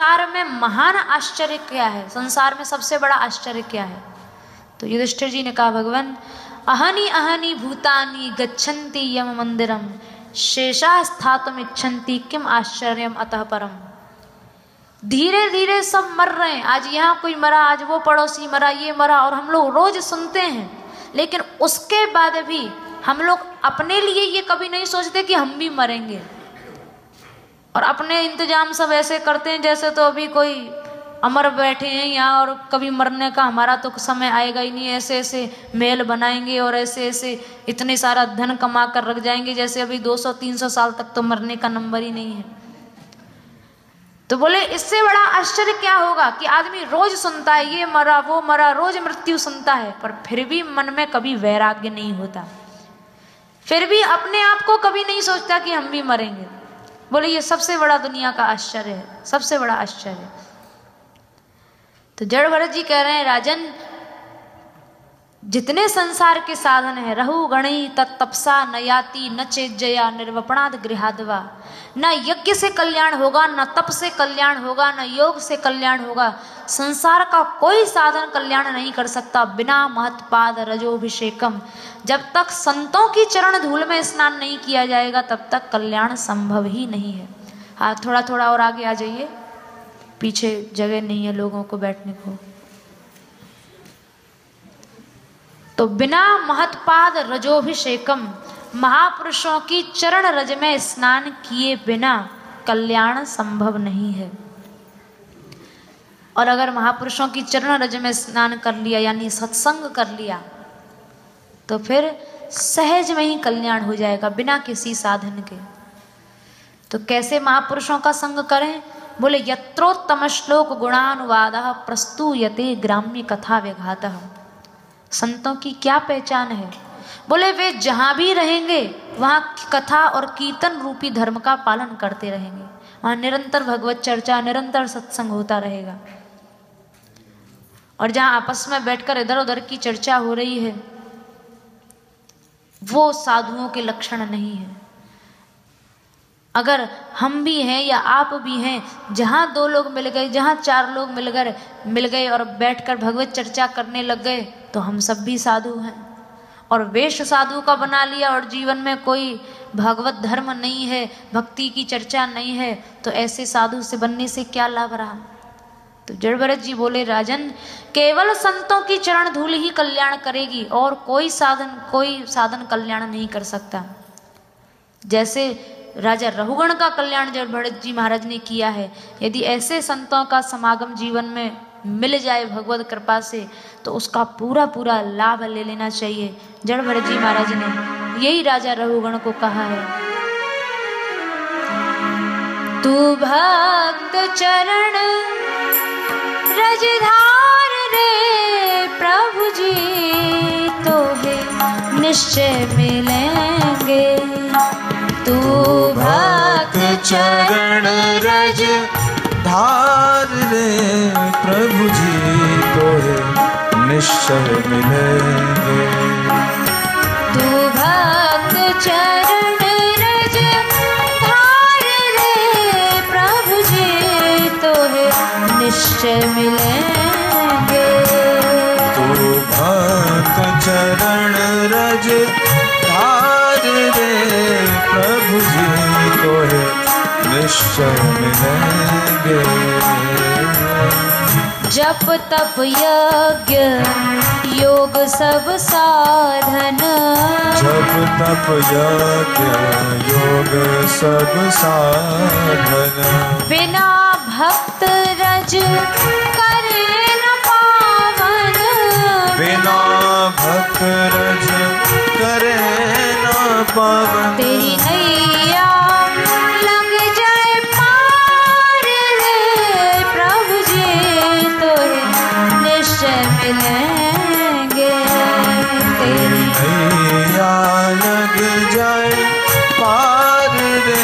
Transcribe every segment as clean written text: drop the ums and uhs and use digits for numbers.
संसार में महान आश्चर्य क्या है, संसार में सबसे बड़ा आश्चर्य क्या है? तो युधिष्ठिर जी ने कहा, भगवान अहनि अहनि भूतानि गच्छन्ति यम मंदिरम शेषा स्थातुम इच्छन्ति किम आश्चर्यम अतः परम। धीरे धीरे सब मर रहे हैं, आज यहाँ कोई मरा, आज वो पड़ोसी मरा, ये मरा, और हम लोग रोज सुनते हैं, लेकिन उसके बाद भी हम लोग अपने लिए ये कभी नहीं सोचते कि हम भी मरेंगे, और अपने इंतजाम सब ऐसे करते हैं जैसे तो अभी कोई अमर बैठे हैं यहाँ और कभी मरने का हमारा तो समय आएगा ही नहीं। ऐसे ऐसे महल बनाएंगे और ऐसे ऐसे इतने सारा धन कमा कर रख जाएंगे जैसे अभी 200-300 साल तक तो मरने का नंबर ही नहीं है। तो बोले इससे बड़ा आश्चर्य क्या होगा कि आदमी रोज सुनता है, ये मरा वो मरा, रोज मृत्यु सुनता है, पर फिर भी मन में कभी वैराग्य नहीं होता, फिर भी अपने आप को कभी नहीं सोचता कि हम भी मरेंगे। बोले ये सबसे बड़ा दुनिया का आश्चर्य है, सबसे बड़ा आश्चर्य। तो जड़ भरत जी कह रहे हैं, राजन जितने संसार के साधन है, रहु गणई तत्तपसा न याति न चेज्जया निर्वपणाद गृहादवा, न यज्ञ से कल्याण होगा, न तप से कल्याण होगा, न योग से कल्याण होगा। संसार का कोई साधन कल्याण नहीं कर सकता बिना महत्पाद रजोभिषेकम। जब तक संतों की चरण धूल में स्नान नहीं किया जाएगा तब तक कल्याण संभव ही नहीं है। हाँ, थोड़ा थोड़ा और आगे आ जाइए, पीछे जगह नहीं है लोगों को बैठने को। तो बिना महत्पाद रजोभिषेकम, महापुरुषों की चरण रज में स्नान किए बिना कल्याण संभव नहीं है। और अगर महापुरुषों की चरण रज में स्नान कर लिया यानी सत्संग कर लिया तो फिर सहज में ही कल्याण हो जाएगा बिना किसी साधन के। तो कैसे महापुरुषों का संग करें? बोले यत्रोत्तम श्लोक गुणानुवादः प्रस्तूयते ग्राम्य कथा विघातः। संतों की क्या पहचान है? बोले वे जहाँ भी रहेंगे वहाँ कथा और कीर्तन रूपी धर्म का पालन करते रहेंगे, वहाँ निरंतर भगवत चर्चा, निरंतर सत्संग होता रहेगा। और जहाँ आपस में बैठकर इधर उधर की चर्चा हो रही है वो साधुओं के लक्षण नहीं है। अगर हम भी हैं या आप भी हैं, जहाँ 2 लोग मिल गए, जहाँ 4 लोग मिल गए और बैठकर भगवत चर्चा करने लग गए तो हम सब भी साधु हैं। और वेश साधु का बना लिया और जीवन में कोई भगवत धर्म नहीं है, भक्ति की चर्चा नहीं है, तो ऐसे साधु से बनने से क्या लाभ रहा? तो जड़ भरत जी बोले, राजन केवल संतों की चरण धूल ही कल्याण करेगी और कोई साधन कल्याण नहीं कर सकता। जैसे राजा रहुगण का कल्याण जड़ भरत जी महाराज ने किया है, यदि ऐसे संतों का समागम जीवन में मिल जाए भगवत कृपा से तो उसका पूरा पूरा लाभ ले लेना चाहिए। जड़ भरत जी महाराज ने यही राजा रहुगण को कहा है, तू भक्त चरण रजधार रे प्रभु जी तो है निश्चय मिलेंगे। तू भक्त चरण रज धार रे प्रभु जी तो है निश्चय मिलेंगे। तू भक्त चरण रज धार रे प्रभु जी तो है निश्चय मिलेंगे। तू भक्त चरण रज धार रे प्रभु जी तो है निश्चय मिलेंगे। जप तप यज्ञ योग सब साधन, जप तप यज्ञ योग सब साधन, बिना भक्त रज करे न पावन, बिना भक्त रज करे न पावन। तेरी नैया लग जाए पार रे प्रभु जी तो निश्चय मिलेंगे। तेरी नैया लग जाए पार रे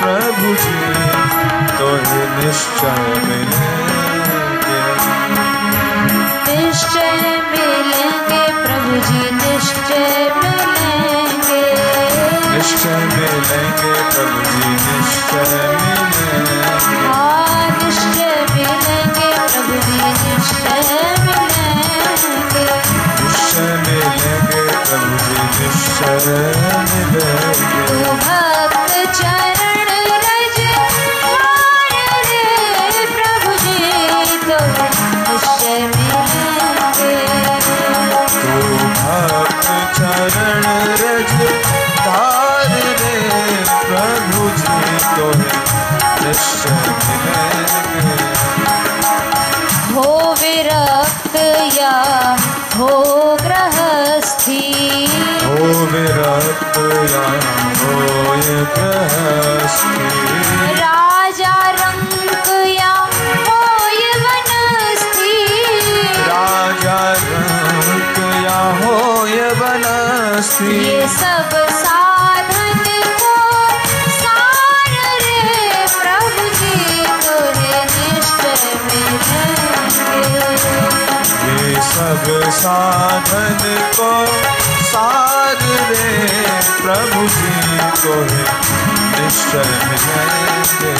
प्रभु जी तो निश्चय मिलेंगे। निश्चय मिलेंगे प्रभु जी निश्चय मिलेंगे। निश्चय मिलेंगे प्रभु जी निश्चय मिलेंगे। निश्चय विरक्त या होय गृहस्थी। राजा रंक या होय वनस्थी। राजा रंक या होय वनस्थी। ये सब साधन को सार रे प्रभु जी तोहे निश्चय मिलेंगे। ये सब साधन को सार रे प्रभु जी तोहे निश्चय मिलेंगे।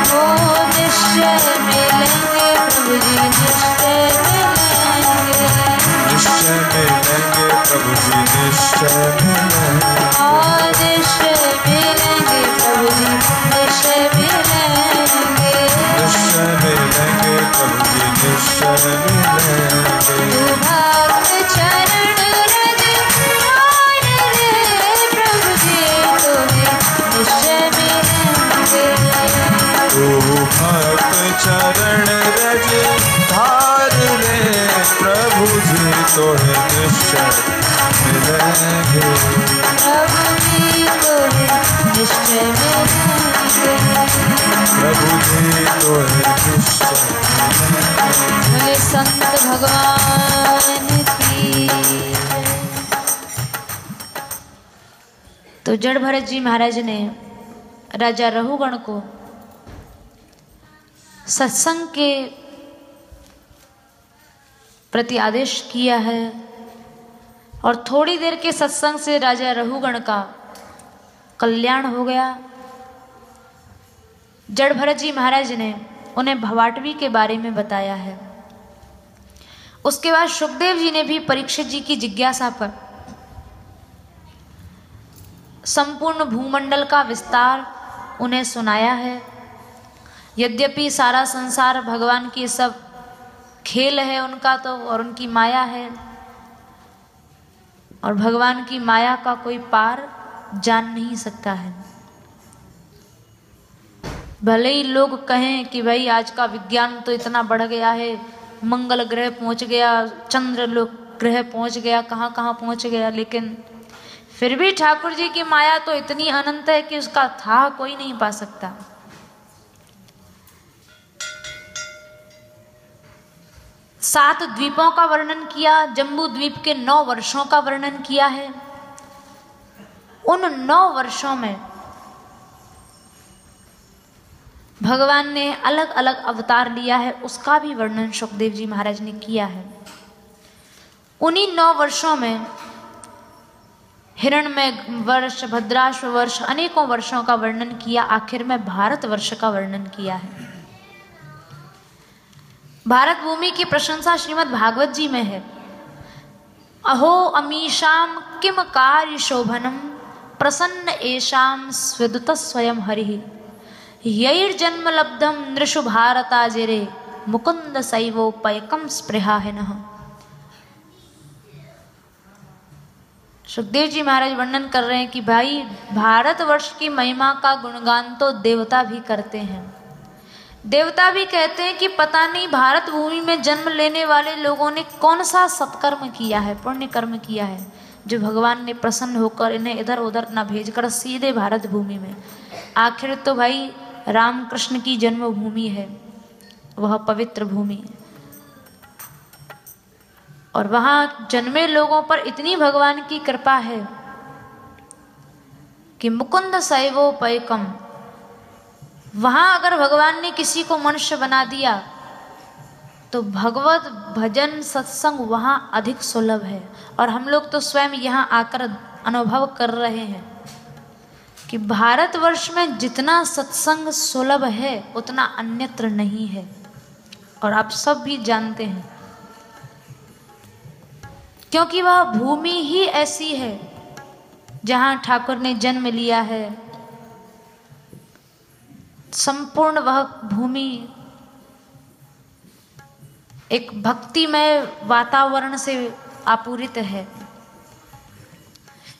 वो निश्चय मिलेंगे प्रभु जी निश्चय मिलेंगे। निश्चय मिलेंगे प्रभु जी निश्चय मिलेंगे। निश्चय मिलेंगे प्रभु जी निश्चय मिलेंगे। निश्चय मिलेंगे प्रभु जी निश्चय मिलेंगे। भक्त चरण रज धार रे प्रभु जी तोहे निश्चय मिलेंगे। तू भक्त चरण रज धार रे प्रभु जी तोहे निश्चय मिलेंगे। प्रभु जी तोहे निश्चय मिलेंगे। प्रभु जी तोहे निश्चय मिलेंगे। बोले संत भगवान की। तो जड़ भरत जी महाराज ने राजा रहुगण को सत्संग के प्रति आदेश किया है और थोड़ी देर के सत्संग से राजा रहुगण का कल्याण हो गया। जड़ भरत जी महाराज ने उन्हें भवाटवी के बारे में बताया है। उसके बाद सुखदेव जी ने भी परीक्षित जी की जिज्ञासा पर संपूर्ण भूमंडल का विस्तार उन्हें सुनाया है। यद्यपि सारा संसार भगवान की सब खेल है उनका तो और उनकी माया है और भगवान की माया का कोई पार जान नहीं सकता है। भले ही लोग कहें कि भाई आज का विज्ञान तो इतना बढ़ गया है, मंगल ग्रह पहुंच गया, चंद्र ग्रह पहुंच गया, कहाँ कहाँ पहुंच गया, लेकिन फिर भी ठाकुर जी की माया तो इतनी अनंत है कि उसका था कोई नहीं पा सकता। सात द्वीपों का वर्णन किया, जम्बू द्वीप के 9 वर्षों का वर्णन किया है। उन 9 वर्षों में भगवान ने अलग अलग अवतार लिया है, उसका भी वर्णन सुखदेव जी महाराज ने किया है। उन्हीं 9 वर्षों में हिरण्मय वर्ष, भद्राश्व वर्ष, अनेकों वर्षों का वर्णन किया। आखिर में भारत वर्ष का वर्णन किया है। भारत भूमि की प्रशंसा श्रीमद् भागवत जी में है। अहो अमीशाम किम कार्य शोभनम प्रसन्न एशाम स्विदुत स्वयं हरि यैर्जन्म लब्धम नृषु भारताजिरे मुकुंद सैवोपयकम स्पृहा है नः। सुखदेव जी महाराज वर्णन कर रहे हैं कि भाई भारतवर्ष की महिमा का गुणगान तो देवता भी करते हैं। देवता भी कहते हैं कि पता नहीं भारत भूमि में जन्म लेने वाले लोगों ने कौन सा सत्कर्म किया है, पुण्य कर्म किया है, जो भगवान ने प्रसन्न होकर इन्हें इधर उधर न भेजकर सीधे भारत भूमि में। आखिर तो भाई रामकृष्ण की जन्मभूमि है, वह पवित्र भूमि है और वहाँ जन्मे लोगों पर इतनी भगवान की कृपा है कि मुकुंद सैवोपयकम, वहाँ अगर भगवान ने किसी को मनुष्य बना दिया तो भगवत भजन सत्संग वहाँ अधिक सुलभ है। और हम लोग तो स्वयं यहाँ आकर अनुभव कर रहे हैं कि भारतवर्ष में जितना सत्संग सुलभ है उतना अन्यत्र नहीं है। और आप सब भी जानते हैं क्योंकि वह भूमि ही ऐसी है जहाँ ठाकुर ने जन्म लिया है। संपूर्ण वह भूमि एक भक्तिमय वातावरण से आपूरित है।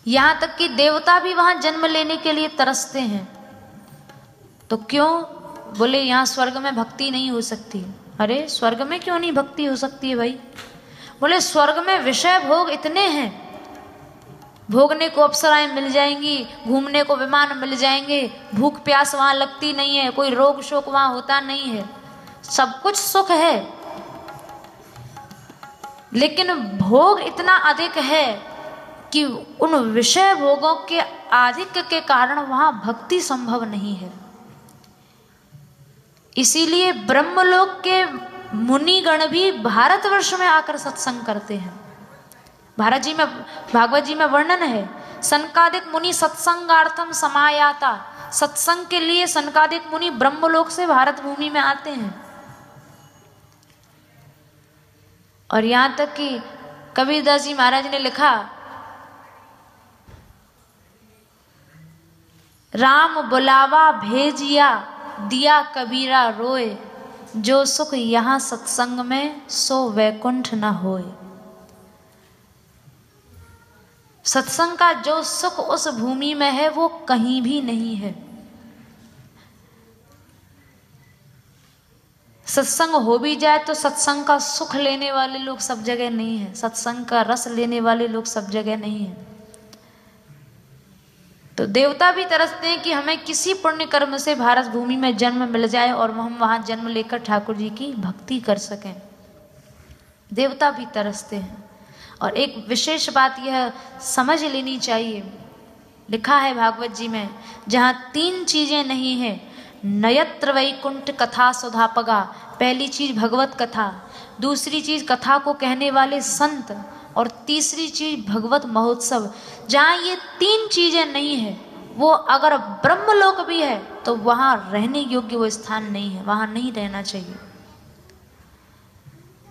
यहाँ तक कि देवता भी वहाँ जन्म लेने के लिए तरसते हैं। तो क्यों? बोले यहाँ स्वर्ग में भक्ति नहीं हो सकती। अरे स्वर्ग में क्यों नहीं भक्ति हो सकती है भाई? बोले स्वर्ग में विषय भोग इतने हैं भोगने को अप्सराएं मिल जाएंगी, घूमने को विमान मिल जाएंगे, भूख प्यास वहां लगती नहीं है, कोई रोग शोक वहां होता नहीं है, सब कुछ सुख है। लेकिन भोग इतना अधिक है कि उन विषय भोगों के आधिक्य के कारण वहां भक्ति संभव नहीं है। इसीलिए ब्रह्मलोक के मुनिगण भी भारतवर्ष में आकर सत्संग करते हैं। भागवत जी में वर्णन है, सनकादिक मुनि सत्संगार्थम समायाता। सत्संग के लिए सनकादिक मुनि ब्रह्मलोक से भारत भूमि में आते हैं। और यहां तक कि कबीरदास जी महाराज ने लिखा, राम बुलावा भेजिया दिया कबीरा रोए, जो सुख यहाँ सत्संग में सो वैकुंठ न होए। सत्संग का जो सुख उस भूमि में है वो कहीं भी नहीं है। सत्संग हो भी जाए तो सत्संग का सुख लेने वाले लोग सब जगह नहीं है, सत्संग का रस लेने वाले लोग सब जगह नहीं है। तो देवता भी तरसते हैं कि हमें किसी पुण्य कर्म से भारत भूमि में जन्म मिल जाए और हम वहां जन्म लेकर ठाकुर जी की भक्ति कर सकें। देवता भी तरसते हैं। और एक विशेष बात यह समझ लेनी चाहिए, लिखा है भागवत जी में, जहां 3 चीजें नहीं है, नयत्र वैकुंठ कथा सुधापगा। पहली चीज भगवत कथा, दूसरी चीज कथा को कहने वाले संत, और तीसरी चीज भगवत महोत्सव। जहाँ ये 3 चीजें नहीं है, वो अगर ब्रह्मलोक भी है तो वहां रहने योग्य वो स्थान नहीं है, वहां नहीं रहना चाहिए।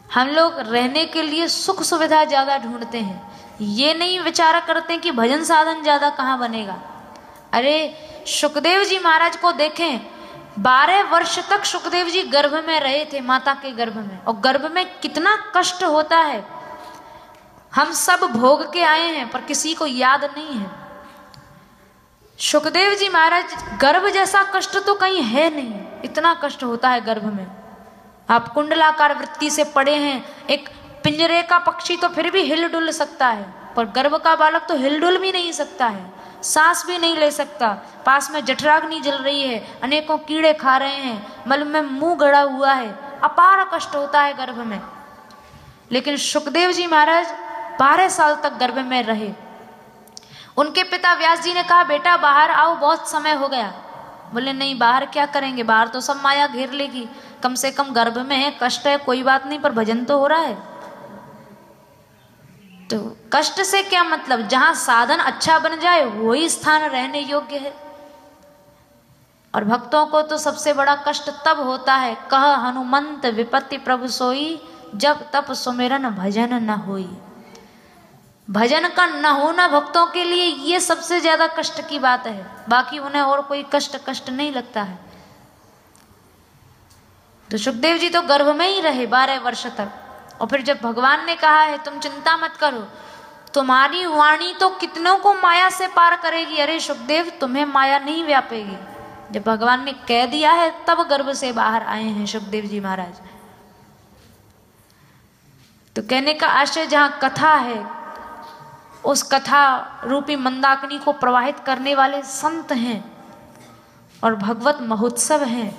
हम लोग रहने के लिए सुख सुविधा ज्यादा ढूंढते हैं, ये नहीं विचार करते कि भजन साधन ज्यादा कहाँ बनेगा। अरे सुखदेव जी महाराज को देखें, 12 वर्ष तक सुखदेव जी गर्भ में रहे थे, माता के गर्भ में, और गर्भ में कितना कष्ट होता है। हम सब भोग के आए हैं पर किसी को याद नहीं है। सुखदेव जी महाराज, गर्भ जैसा कष्ट तो कहीं है नहीं, इतना कष्ट होता है गर्भ में। आप कुंडलाकार वृत्ति से पड़े हैं, एक पिंजरे का पक्षी तो फिर भी हिल डुल सकता है, पर गर्भ का बालक तो हिल डुल भी नहीं सकता है, सांस भी नहीं ले सकता। पास में जठराग्नि जल रही है, अनेकों कीड़े खा रहे हैं, मल में मुंह गड़ा हुआ है, अपार कष्ट होता है गर्भ में। लेकिन सुखदेव जी महाराज 12 साल तक गर्भ में रहे। उनके पिता व्यास जी ने कहा, बेटा बाहर आओ, बहुत समय हो गया। बोले नहीं, बाहर क्या करेंगे, बाहर तो सब माया घेर लेगी, कम से कम गर्भ में है, कष्ट है, कोई बात नहीं, पर भजन तो हो रहा है। तो कष्ट से क्या मतलब, जहां साधन अच्छा बन जाए वही स्थान रहने योग्य है। और भक्तों को तो सबसे बड़ा कष्ट तब होता है, कह हनुमंत विपत्ति प्रभु सोई, जब तप सुमिरन भजन न होई। भजन का न होना भक्तों के लिए ये सबसे ज्यादा कष्ट की बात है, बाकी उन्हें और कोई कष्ट नहीं लगता है। तो सुखदेव जी तो गर्भ में ही रहे 12 वर्ष तक, और फिर जब भगवान ने कहा है तुम चिंता मत करो, तुम्हारी वाणी तो कितनों को माया से पार करेगी। अरे सुखदेव, तुम्हें माया नहीं व्यापेगी। जब भगवान ने कह दिया है तब गर्भ से बाहर आए हैं सुखदेव जी महाराज। तो कहने का आशय, जहां कथा है उस कथा रूपी मंदाकिनी को प्रवाहित करने वाले संत हैं और भगवत महोत्सव हैं,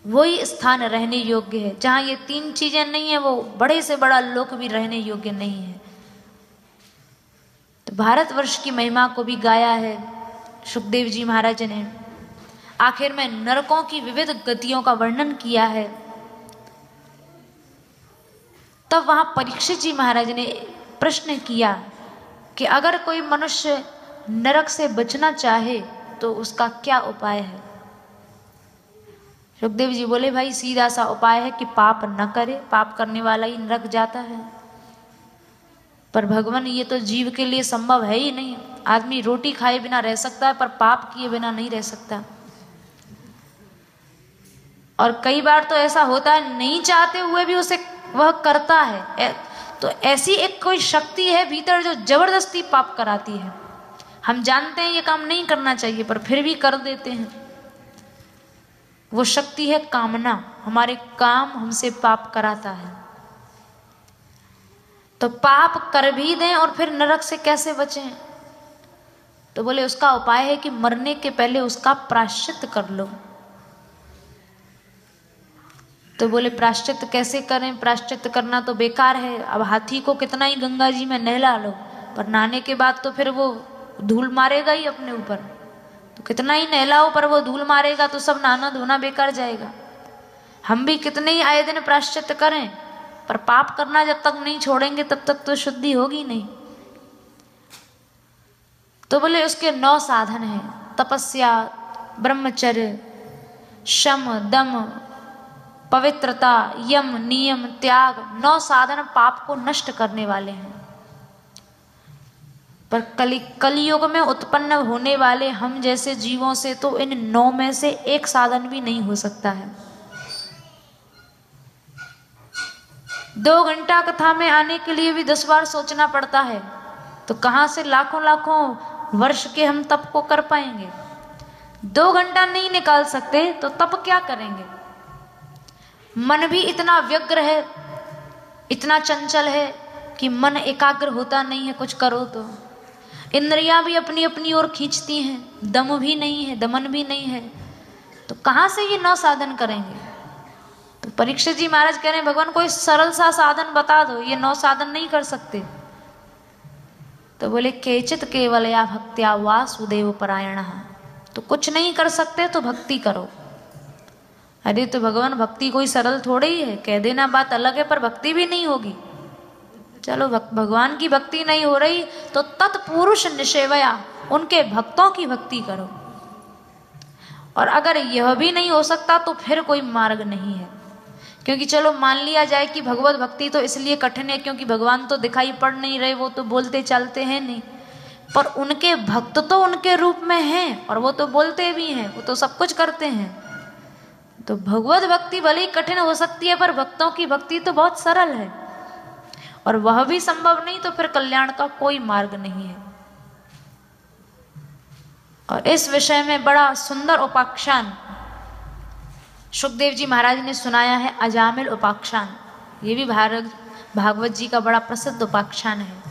वही स्थान रहने योग्य है। जहां ये 3 चीजें नहीं है, वो बड़े से बड़ा लोक भी रहने योग्य नहीं है। तो भारतवर्ष की महिमा को भी गाया है सुखदेव जी महाराज ने। आखिर में नरकों की विविध गतियों का वर्णन किया है। तब वहां परीक्षित जी महाराज ने प्रश्न किया कि अगर कोई मनुष्य नरक से बचना चाहे तो उसका क्या उपाय है। सुखदेव जी बोले, भाई सीधा सा उपाय है कि पाप न करे, पाप करने वाला ही नरक जाता है। पर भगवान, ये तो जीव के लिए संभव है ही नहीं। आदमी रोटी खाए बिना रह सकता है पर पाप किए बिना नहीं रह सकता। और कई बार तो ऐसा होता है, नहीं चाहते हुए भी उसे वह करता है। तो ऐसी एक कोई शक्ति है भीतर जो जबरदस्ती पाप कराती है। हम जानते हैं ये काम नहीं करना चाहिए पर फिर भी कर देते हैं। वो शक्ति है कामना, हमारे काम हमसे पाप कराता है। तो पाप कर भी दें और फिर नरक से कैसे बचें? तो बोले उसका उपाय है कि मरने के पहले उसका प्रायश्चित कर लो। तो बोले प्रायश्चित कैसे करें? प्रायश्चित करना तो बेकार है। अब हाथी को कितना ही गंगा जी में नहला लो, पर नहाने के बाद तो फिर वो धूल मारेगा ही अपने ऊपर। तो कितना ही नहलाओ पर वो धूल मारेगा तो सब नहाना धोना बेकार जाएगा। हम भी कितने ही आए दिन प्रायश्चित करें, पर पाप करना जब तक नहीं छोड़ेंगे तब तक तो शुद्धि होगी नहीं। तो बोले उसके 9 साधन हैं: तपस्या, ब्रह्मचर्य, शम, दम, पवित्रता, यम, नियम, त्याग। 9 साधन पाप को नष्ट करने वाले हैं। पर कलियुग में उत्पन्न होने वाले हम जैसे जीवों से तो इन 9 में से एक साधन भी नहीं हो सकता है। 2 घंटा कथा में आने के लिए भी 10 बार सोचना पड़ता है, तो कहाँ से लाखों लाखों वर्ष के हम तप को कर पाएंगे? 2 घंटा नहीं निकाल सकते तो तप क्या करेंगे? मन भी इतना व्यग्र है, इतना चंचल है कि मन एकाग्र होता नहीं है कुछ करो तो। इंद्रियां भी अपनी अपनी ओर खींचती हैं, दम भी नहीं है, दमन भी नहीं है, तो कहाँ से ये 9 साधन करेंगे? तो परीक्षित जी महाराज कह रहे हैं भगवान कोई सरल सा साधन बता दो, ये 9 साधन नहीं कर सकते। तो बोले केचित केवल या भक्त्या वासुदेव परायण। तो कुछ नहीं कर सकते तो भक्ति करो। अरे तो भगवान भक्ति कोई सरल थोड़े ही है, कह देना बात अलग है, पर भक्ति भी नहीं होगी। चलो भगवान की भक्ति नहीं हो रही तो तत्पुरुष निषेवया, उनके भक्तों की भक्ति करो। और अगर यह भी नहीं हो सकता तो फिर कोई मार्ग नहीं है। क्योंकि चलो मान लिया जाए कि भगवत भक्ति तो इसलिए कठिन है क्योंकि भगवान तो दिखाई पड़ नहीं रहे, वो तो बोलते चलते हैं नहीं, पर उनके भक्त तो उनके रूप में हैं और वो तो बोलते भी हैं, वो तो सब कुछ करते हैं। तो भगवत भक्ति भले ही कठिन हो सकती है पर भक्तों की भक्ति तो बहुत सरल है, और वह भी संभव नहीं तो फिर कल्याण का कोई मार्ग नहीं है। और इस विषय में बड़ा सुंदर उपाख्यान सुखदेव जी महाराज ने सुनाया है, अजामिल उपाख्यान। ये भी भागवत जी का बड़ा प्रसिद्ध उपाख्यान है।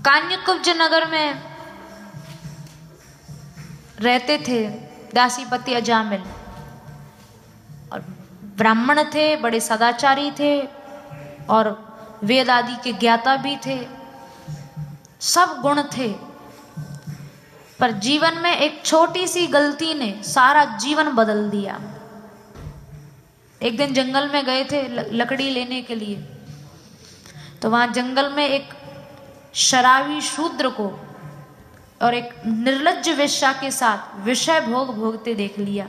कान्यकुब्ज नगर में रहते थे दासीपति अजामिल, और ब्राह्मण थे, बड़े सदाचारी थे और वेद आदि के ज्ञाता भी थे, सब गुण थे। पर जीवन में एक छोटी सी गलती ने सारा जीवन बदल दिया। एक दिन जंगल में गए थे लकड़ी लेने के लिए, तो वहां जंगल में एक शराबी शूद्र को और एक निर्लज्ज वेश्या के साथ विषय भोग भोगते देख लिया।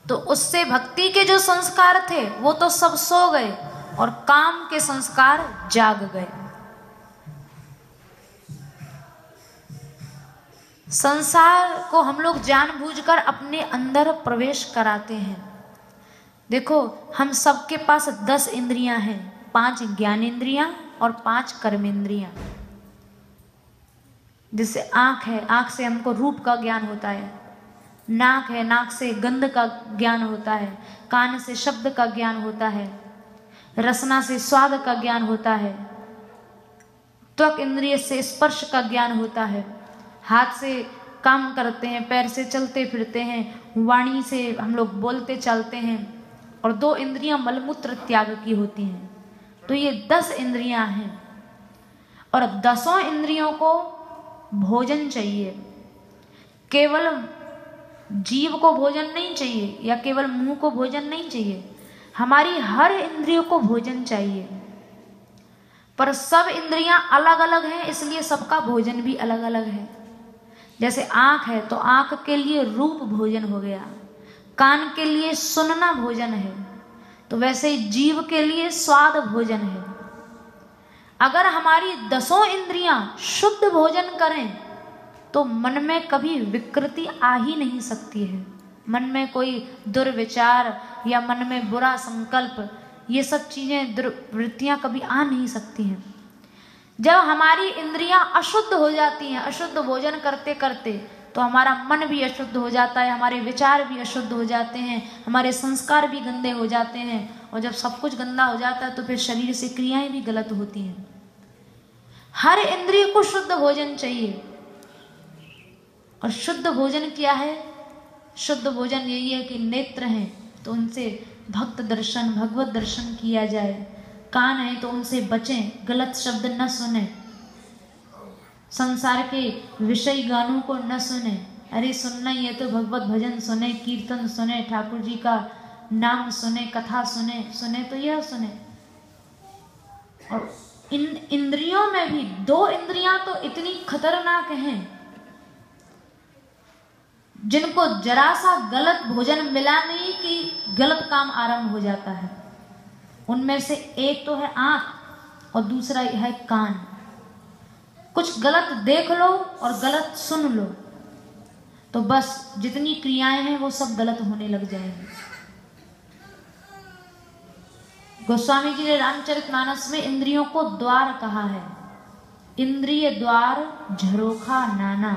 तो उससे भक्ति के जो संस्कार थे वो तो सब सो गए और काम के संस्कार जाग गए। संसार को हम लोग जानबूझकर अपने अंदर प्रवेश कराते हैं। देखो हम सबके पास 10 इंद्रियां हैं, 5 ज्ञानेंद्रियां और 5 कर्मेंद्रियां। जैसे आँख है, आँख से हमको रूप का ज्ञान होता है, नाक है, नाक से गंध का ज्ञान होता है, कान से शब्द का ज्ञान होता है, रसना से स्वाद का ज्ञान होता है, त्वक इंद्रिय से स्पर्श का ज्ञान होता है, हाथ से काम करते हैं, पैर से चलते फिरते हैं, वाणी से हम लोग बोलते चलते हैं, और 2 इंद्रियां मलमूत्र त्याग की होती हैं। तो ये 10 इंद्रियां हैं, और 10 इंद्रियों को भोजन चाहिए। केवल जीव को भोजन नहीं चाहिए या केवल मुंह को भोजन नहीं चाहिए, हमारी हर इंद्रियों को भोजन चाहिए। पर सब इंद्रियां अलग अलग हैं, इसलिए सबका भोजन भी अलग अलग है। जैसे आँख है तो आँख के लिए रूप भोजन हो गया, कान के लिए सुनना भोजन है, तो वैसे ही जीव के लिए स्वाद भोजन है। अगर हमारी 10 इंद्रियां शुद्ध भोजन करें तो मन में कभी विकृति आ ही नहीं सकती है। मन में कोई दुर्विचार या मन में बुरा संकल्प, ये सब चीजें दुर्वृत्तियां कभी आ नहीं सकती हैं। जब हमारी इंद्रियां अशुद्ध हो जाती हैं, अशुद्ध भोजन करते करते, तो हमारा मन भी अशुद्ध हो जाता है, हमारे विचार भी अशुद्ध हो जाते हैं, हमारे संस्कार भी गंदे हो जाते हैं। और जब सब कुछ गंदा हो जाता है तो फिर शरीर से क्रियाएं भी गलत होती हैं। हर इंद्रिय को शुद्ध भोजन चाहिए। और शुद्ध भोजन क्या है? शुद्ध भोजन यही है कि नेत्र हैं तो उनसे भक्त दर्शन, भगवत दर्शन किया जाए। कान है तो उनसे बचें, गलत शब्द न सुने, संसार के विषय गानों को न सुने। अरे सुनना ही है तो भगवत भजन सुने, कीर्तन सुने, ठाकुर जी का नाम सुने, कथा सुने तो यह सुने। और इन इंद्रियों में भी 2 इंद्रियां तो इतनी खतरनाक हैं जिनको जरा सा गलत भोजन मिला नहीं कि गलत काम आरंभ हो जाता है। उनमें से एक तो है आंख और दूसरा है कान। कुछ गलत देख लो और गलत सुन लो तो बस जितनी क्रियाएं हैं वो सब गलत होने लग जाएंगी। गोस्वामी जी ने रामचरितमानस में इंद्रियों को द्वार कहा है। इंद्रिय द्वार झरोखा नाना।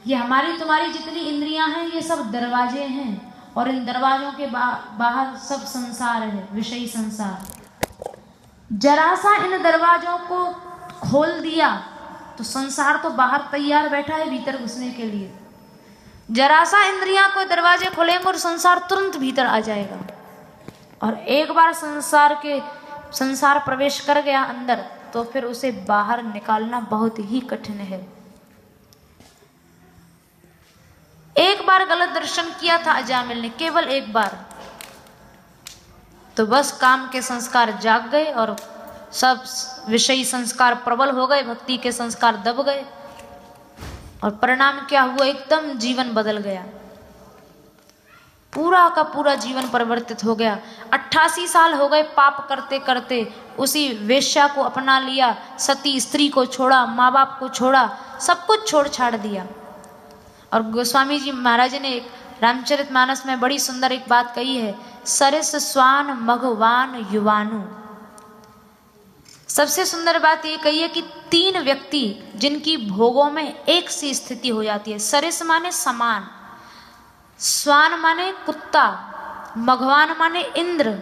ये हमारी तुम्हारी जितनी इंद्रियां हैं ये सब दरवाजे हैं और इन दरवाजों के बाहर सब संसार है, विषयी संसार। जरा सा इन दरवाजों को खोल दिया तो संसार तो बाहर तैयार बैठा है भीतर घुसने के लिए। जरा सा इंद्रियां को दरवाजे खोलेंगे और संसार तुरंत भीतर आ जाएगा। और एक बार संसार प्रवेश कर गया अंदर तो फिर उसे बाहर निकालना बहुत ही कठिन है। एक बार गलत दर्शन किया था अजामिल ने, केवल एक बार, तो बस काम के संस्कार जाग गए और सब विषयी संस्कार प्रबल हो गए, भक्ति के संस्कार दब गए। और परिणाम क्या हुआ? एकदम जीवन बदल गया, पूरा का पूरा जीवन परिवर्तित हो गया। 88 साल हो गए पाप करते करते, उसी वेश्या को अपना लिया, सती स्त्री को छोड़ा, माँ बाप को छोड़ा, सब कुछ छोड़ छाड़ दिया। और गोस्वामी जी महाराज ने रामचरितमानस में बड़ी सुंदर एक बात कही है, सरिस स्वान मघवान युवानु। सबसे सुंदर बात ये कही है कि 3 व्यक्ति जिनकी भोगों में एक सी स्थिति हो जाती है। सरिस माने समान, स्वान माने कुत्ता, मघवान माने इंद्र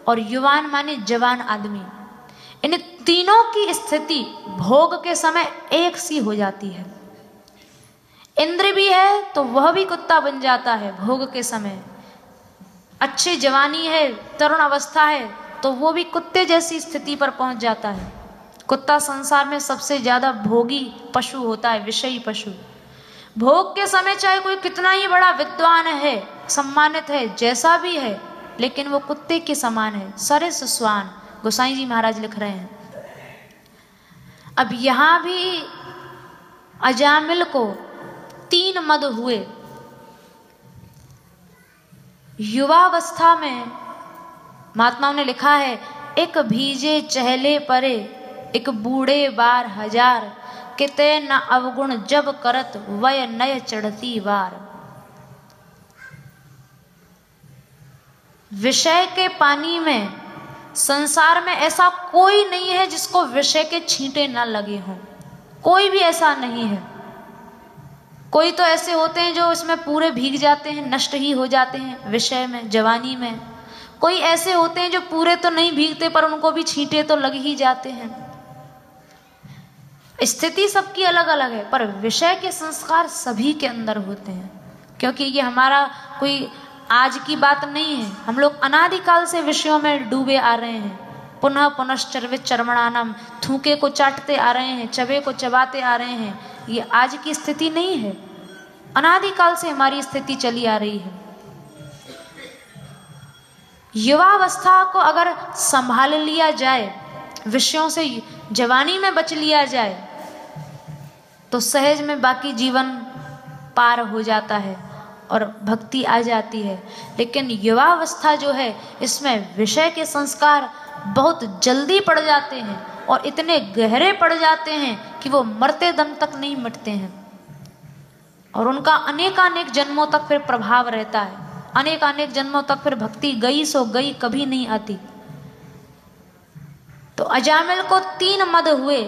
और युवान माने जवान आदमी। इन तीनों की स्थिति भोग के समय एक सी हो जाती है। इंद्र भी है तो वह भी कुत्ता बन जाता है भोग के समय। अच्छी जवानी है, तरुण अवस्था है तो वो भी कुत्ते जैसी स्थिति पर पहुंच जाता है। कुत्ता संसार में सबसे ज्यादा भोगी पशु होता है, विषयी पशु। भोग के समय चाहे कोई कितना ही बड़ा विद्वान है, सम्मानित है, जैसा भी है, लेकिन वो कुत्ते के समान है। सरिस स्वान, गोसाई जी महाराज लिख रहे हैं। अब यहां भी अजामिल को 3 मद हुए। युवावस्था में महात्माओं ने लिखा है, एक भीजे चहले परे एक बूढ़े बार हजार, किते न अवगुण जब करत वय नय चढ़ती वार। विषय के पानी में संसार में ऐसा कोई नहीं है जिसको विषय के छींटे ना लगे हों, कोई भी ऐसा नहीं है। कोई तो ऐसे होते हैं जो इसमें पूरे भीग जाते हैं, नष्ट ही हो जाते हैं विषय में, जवानी में। कोई ऐसे होते हैं जो पूरे तो नहीं भीगते पर उनको भी छींटे तो लग ही जाते हैं। स्थिति सबकी अलग अलग है पर विषय के संस्कार सभी के अंदर होते हैं। क्योंकि ये हमारा कोई आज की बात नहीं है, हम लोग अनादिकाल से विषयों में डूबे आ रहे हैं। पुनः पुनश्चर्वित चर्मणानम, थूके को चाटते आ रहे हैं, चबे को चबाते आ रहे हैं। ये आज की स्थिति नहीं है, अनादिकाल से हमारी स्थिति चली आ रही है। युवावस्था को अगर संभाल लिया जाए, विषयों से जवानी में बच लिया जाए तो सहज में बाकी जीवन पार हो जाता है और भक्ति आ जाती है। लेकिन युवावस्था जो है इसमें विषय के संस्कार बहुत जल्दी पड़ जाते हैं और इतने गहरे पड़ जाते हैं कि वो मरते दम तक नहीं मिटते हैं और उनका अनेकानेक जन्मों तक फिर प्रभाव रहता है। अनेकानेक जन्मों तक फिर भक्ति गई सो गई, कभी नहीं आती। तो अजामिल को 3 मद हुए,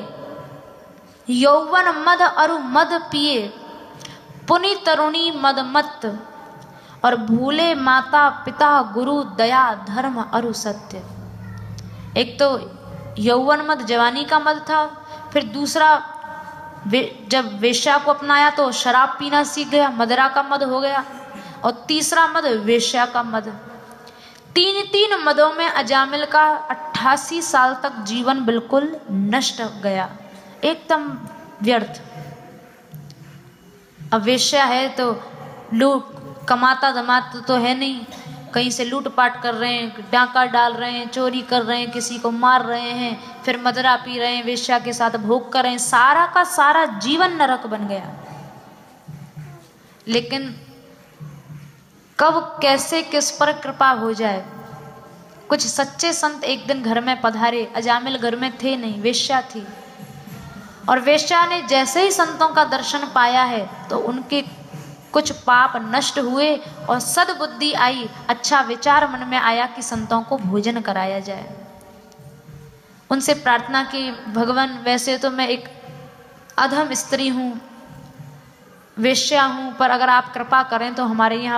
यौवन मद अरु मद पिए, पुनि तरुणी मदमत्त, और भूले माता पिता गुरु दया धर्म अरु सत्य। एक तो यौवन मद, जवानी का मद था, फिर दूसरा जब वेश्या को अपनाया तो शराब पीना सीख गया, मदरा का मद हो गया, और तीसरा मद वेश्या का मद। तीन मदों में अजामिल का 88 साल तक जीवन बिल्कुल नष्ट गया, एकदम व्यर्थ। अब वेश्या है तो लूट, कमाता धमाता तो है नहीं, कहीं से लूटपाट कर रहे हैं, डाका डाल रहे हैं, चोरी कर रहे हैं, किसी को मार रहे हैं, फिर मदरा पी रहे हैं, वेश्या के साथ भोग कर रहे हैं, सारा का सारा जीवन नरक बन गया। लेकिन कब कैसे किस पर कृपा हो जाए। कुछ सच्चे संत एक दिन घर में पधारे, अजामिल घर में थे नहीं, वेश्या थी, और वेश्या ने जैसे ही संतों का दर्शन पाया है तो उनके कुछ पाप नष्ट हुए और सद्बुद्धि आई, अच्छा विचार मन में आया कि संतों को भोजन कराया जाए। उनसे प्रार्थना की, भगवान वैसे तो मैं एक अधम स्त्री हूँ, वेश्या हूँ, पर अगर आप कृपा करें तो हमारे यहाँ